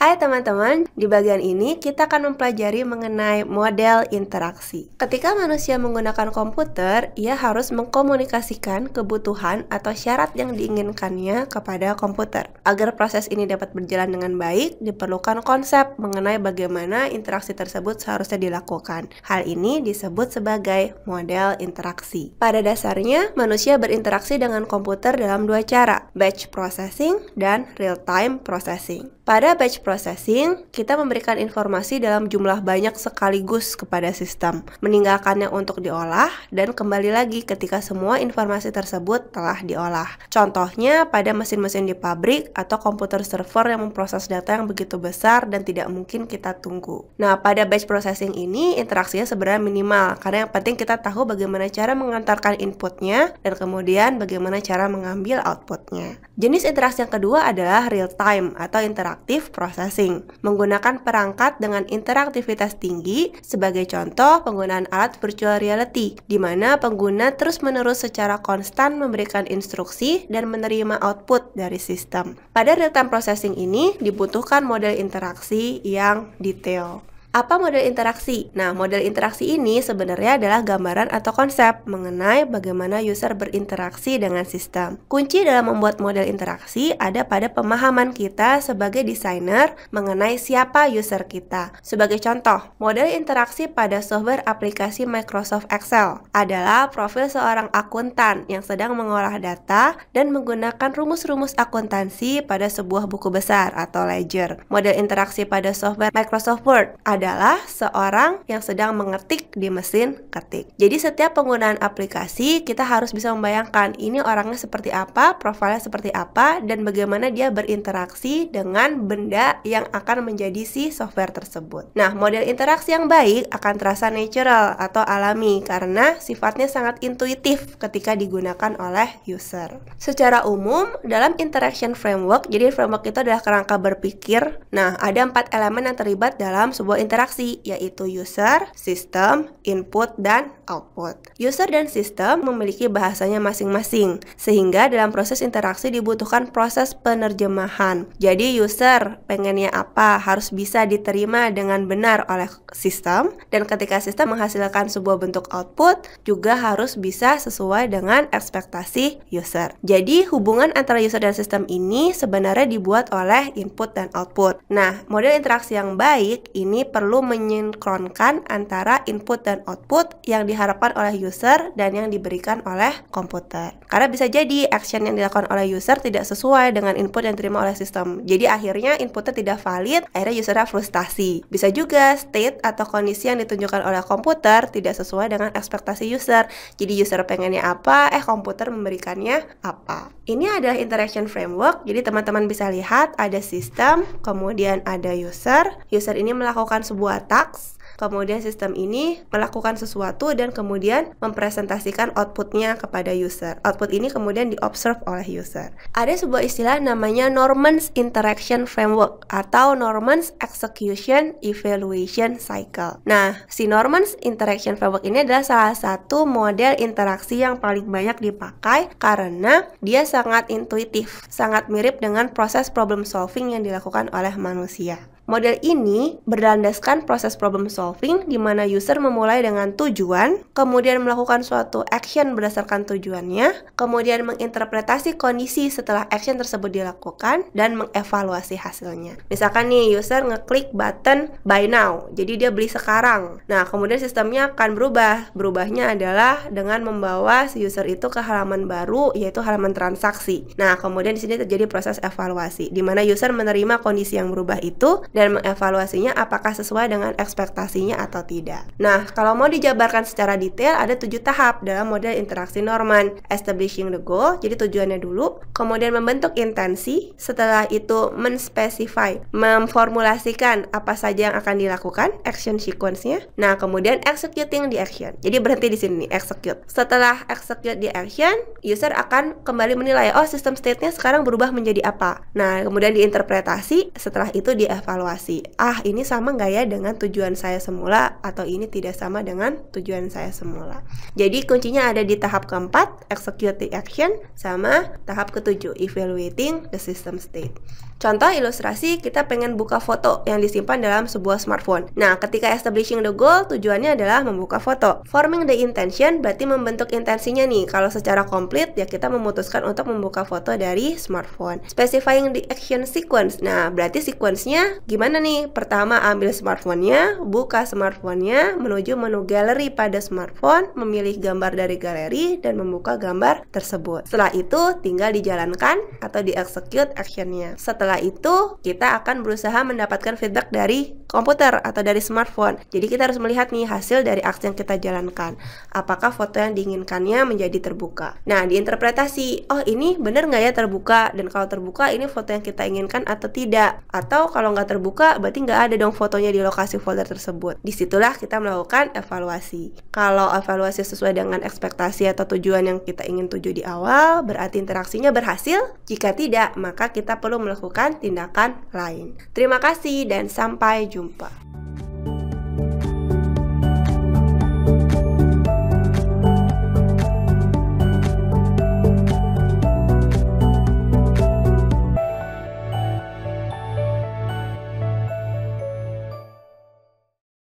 Hai teman-teman, di bagian ini kita akan mempelajari mengenai model interaksi. Ketika manusia menggunakan komputer, ia harus mengkomunikasikan kebutuhan atau syarat yang diinginkannya kepada komputer. Agar proses ini dapat berjalan dengan baik, diperlukan konsep mengenai bagaimana interaksi tersebut seharusnya dilakukan. Hal ini disebut sebagai model interaksi. Pada dasarnya, manusia berinteraksi dengan komputer dalam dua cara, batch processing dan real-time processing. Pada batch processing, kita memberikan informasi dalam jumlah banyak sekaligus kepada sistem, meninggalkannya untuk diolah, dan kembali lagi ketika semua informasi tersebut telah diolah. Contohnya pada mesin-mesin di pabrik atau komputer server yang memproses data yang begitu besar dan tidak mungkin kita tunggu. Nah, pada batch processing ini interaksinya sebenarnya minimal, karena yang penting kita tahu bagaimana cara mengantarkan inputnya dan kemudian bagaimana cara mengambil outputnya. Jenis interaksi yang kedua adalah real time atau interactive processing, menggunakan perangkat dengan interaktivitas tinggi. Sebagai contoh, penggunaan alat virtual reality, di mana pengguna terus-menerus secara konstan memberikan instruksi dan menerima output dari sistem. Pada real time processing ini dibutuhkan model interaksi yang detail. Apa model interaksi? Nah, model interaksi ini sebenarnya adalah gambaran atau konsep mengenai bagaimana user berinteraksi dengan sistem. Kunci dalam membuat model interaksi ada pada pemahaman kita sebagai desainer mengenai siapa user kita. Sebagai contoh, model interaksi pada software aplikasi Microsoft Excel adalah profil seorang akuntan yang sedang mengolah data dan menggunakan rumus-rumus akuntansi pada sebuah buku besar atau ledger. Model interaksi pada software Microsoft Word adalah seorang yang sedang mengetik di mesin ketik. Jadi setiap penggunaan aplikasi kita harus bisa membayangkan ini orangnya seperti apa, profilnya seperti apa, dan bagaimana dia berinteraksi dengan benda yang akan menjadi si software tersebut. Nah, model interaksi yang baik akan terasa natural atau alami karena sifatnya sangat intuitif ketika digunakan oleh user. Secara umum, dalam interaction framework, jadi framework itu adalah kerangka berpikir. Nah, ada 4 elemen yang terlibat dalam sebuah interaksi, yaitu user, sistem, input, dan output. User dan sistem memiliki bahasanya masing-masing, sehingga dalam proses interaksi dibutuhkan proses penerjemahan. Jadi user pengennya apa harus bisa diterima dengan benar oleh sistem, dan ketika sistem menghasilkan sebuah bentuk output juga harus bisa sesuai dengan ekspektasi user. Jadi hubungan antara user dan sistem ini sebenarnya dibuat oleh input dan output. Nah, model interaksi yang baik ini perlu menyinkronkan antara input dan output yang diharapkan oleh user dan yang diberikan oleh komputer. Karena bisa jadi action yang dilakukan oleh user tidak sesuai dengan input yang diterima oleh sistem. Jadi akhirnya inputnya tidak valid, akhirnya usernya frustasi. Bisa juga state atau kondisi yang ditunjukkan oleh komputer tidak sesuai dengan ekspektasi user. Jadi user pengennya apa, komputer memberikannya apa. Ini adalah interaction framework. Jadi teman-teman bisa lihat ada sistem, kemudian ada user. User ini melakukan sebuah task, kemudian sistem ini melakukan sesuatu dan kemudian mempresentasikan outputnya kepada user. Output ini kemudian diobserve oleh user. Ada sebuah istilah namanya Norman's Interaction Framework atau Norman's Execution Evaluation Cycle. Nah, si Norman's Interaction Framework ini adalah salah satu model interaksi yang paling banyak dipakai karena dia sangat intuitif, sangat mirip dengan proses problem solving yang dilakukan oleh manusia. Model ini berlandaskan proses problem solving di mana user memulai dengan tujuan, kemudian melakukan suatu action berdasarkan tujuannya, kemudian menginterpretasi kondisi setelah action tersebut dilakukan, dan mengevaluasi hasilnya. Misalkan nih, user ngeklik button buy now, jadi dia beli sekarang. Nah, kemudian sistemnya akan berubah. Berubahnya adalah dengan membawa si user itu ke halaman baru, yaitu halaman transaksi. Nah, kemudian di sini terjadi proses evaluasi, di mana user menerima kondisi yang berubah itu dan mengevaluasinya apakah sesuai dengan ekspektasi interaksinya atau tidak. Nah, kalau mau dijabarkan secara detail, ada 7 tahap dalam model interaksi Norman. Establishing the goal, jadi tujuannya dulu, kemudian membentuk intensi, setelah itu menspecify, memformulasikan apa saja yang akan dilakukan, action sequence-nya. Nah, kemudian executing the action. Jadi berhenti di sini nih, execute. Setelah execute the action, user akan kembali menilai, oh sistem state-nya sekarang berubah menjadi apa. Nah, kemudian diinterpretasi, setelah itu dievaluasi. Ah, ini sama nggak ya dengan tujuan saya semula, atau ini tidak sama dengan tujuan saya semula. Jadi kuncinya ada di tahap keempat, execute the action, sama tahap ketujuh, evaluating the system state. Contoh ilustrasi, kita pengen buka foto yang disimpan dalam sebuah smartphone. Nah, ketika establishing the goal, tujuannya adalah membuka foto. Forming the intention berarti membentuk intensinya nih. Kalau secara komplit, ya kita memutuskan untuk membuka foto dari smartphone. Specifying the action sequence. Nah, berarti sequence-nya gimana nih? Pertama, ambil smartphone-nya, buka smartphone-nya, menuju menu galeri pada smartphone, memilih gambar dari galeri, dan membuka gambar tersebut. Setelah itu, tinggal dijalankan atau di-execute action-nya. Setelah itu, kita akan berusaha mendapatkan feedback dari komputer atau dari smartphone. Jadi kita harus melihat nih hasil dari aksi yang kita jalankan. Apakah foto yang diinginkannya menjadi terbuka. Nah, diinterpretasi, oh ini bener nggak ya terbuka? Dan kalau terbuka, ini foto yang kita inginkan atau tidak? Atau kalau nggak terbuka, berarti nggak ada dong fotonya di lokasi folder tersebut. Disitulah kita melakukan evaluasi. Kalau evaluasi sesuai dengan ekspektasi atau tujuan yang kita ingin tuju di awal, berarti interaksinya berhasil. Jika tidak, maka kita perlu melakukan tindakan lain. Terima kasih dan sampai jumpa.